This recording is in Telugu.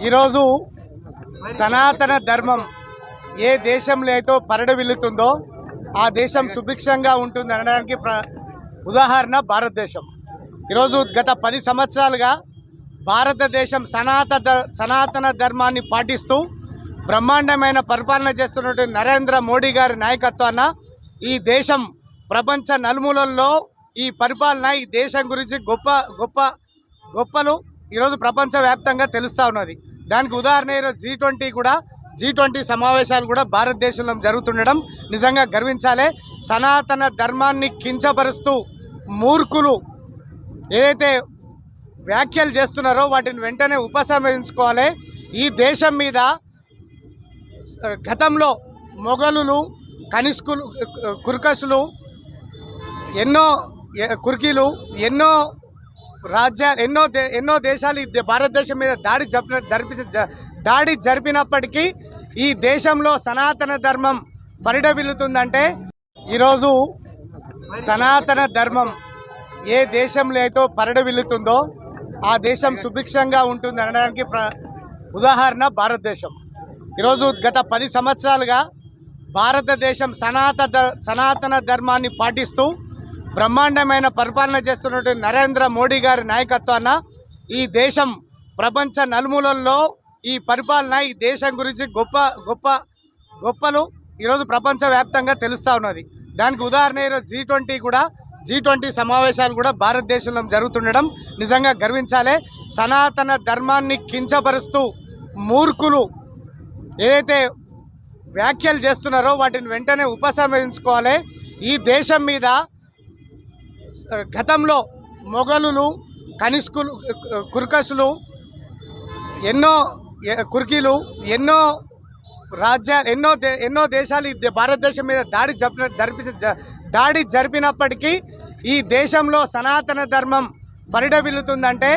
ఈరోజు సనాతన ధర్మం ఏ దేశంలో అయితే పరిడవిల్లుతుందో ఆ దేశం సుభిక్షంగా ఉంటుంది అనడానికి ఉదాహరణ భారతదేశం. ఈరోజు గత 10 సంవత్సరాలుగా భారతదేశం సనాతన ధర్మాన్ని పాటిస్తూ బ్రహ్మాండమైన పరిపాలన చేస్తున్నటువంటి నరేంద్ర మోడీ గారి నాయకత్వాన ఈ దేశం ప్రపంచ నలుమూలల్లో ఈ పరిపాలన ఈ దేశం గురించి గొప్పలు ఈరోజు ప్రపంచవ్యాప్తంగా తెలుస్తూ ఉన్నది. దానికి ఉదాహరణ ఈరోజు G20 సమావేశాలు కూడా భారతదేశంలో జరుగుతుండడం నిజంగా గర్వించాలి. సనాతన ధర్మాన్ని కించపరుస్తూ మూర్ఖులు ఏదైతే వ్యాఖ్యలు చేస్తున్నారో వాటిని వెంటనే ఉపసంహరించుకోవాలి. ఈ దేశం మీద గతంలో మొఘలులు, కనిష్కులు, కుర్కషులు, కుర్కీలు ఎన్నో దేశాలు భారతదేశం మీద దాడి జరిపినప్పటికీ ఈ దేశంలో సనాతన ధర్మం పరిడవిల్లుతుందంటే ఈరోజు సనాతన ధర్మం ఏ దేశంలో అయితే పరిడవిల్లుతుందో ఆ దేశం సుభిక్షంగా ఉంటుంది అనడానికి ఉదాహరణ భారతదేశం. ఈరోజు గత 10 సంవత్సరాలుగా భారతదేశం సనాతన ధర్మాన్ని పాటిస్తూ బ్రహ్మాండమైన పరిపాలన చేస్తున్నటువంటి నరేంద్ర మోడీ గారి నాయకత్వాన ఈ దేశం ప్రపంచ నలుమూలల్లో ఈ పరిపాలన ఈ దేశం గురించి గొప్పలు ఈరోజు ప్రపంచవ్యాప్తంగా తెలుస్తూ ఉన్నది. దానికి ఉదాహరణ ఈరోజు G20 సమావేశాలు కూడా భారతదేశంలో జరుగుతుండడం నిజంగా గర్వించాలి. సనాతన ధర్మాన్ని కించపరుస్తూ మూర్ఖులు ఏదైతే వ్యాఖ్యలు చేస్తున్నారో వాటిని వెంటనే ఉపసంహరించుకోవాలి. ఈ దేశం మీద గతంలో మొఘలులు, కనిష్కులు, కుర్కషులు, కుర్కీలు ఎన్నో దేశాలు భారతదేశం మీద దాడి జరిపినప్పటికీ ఈ దేశంలో సనాతన ధర్మం పరిడవిల్లుతుందంటే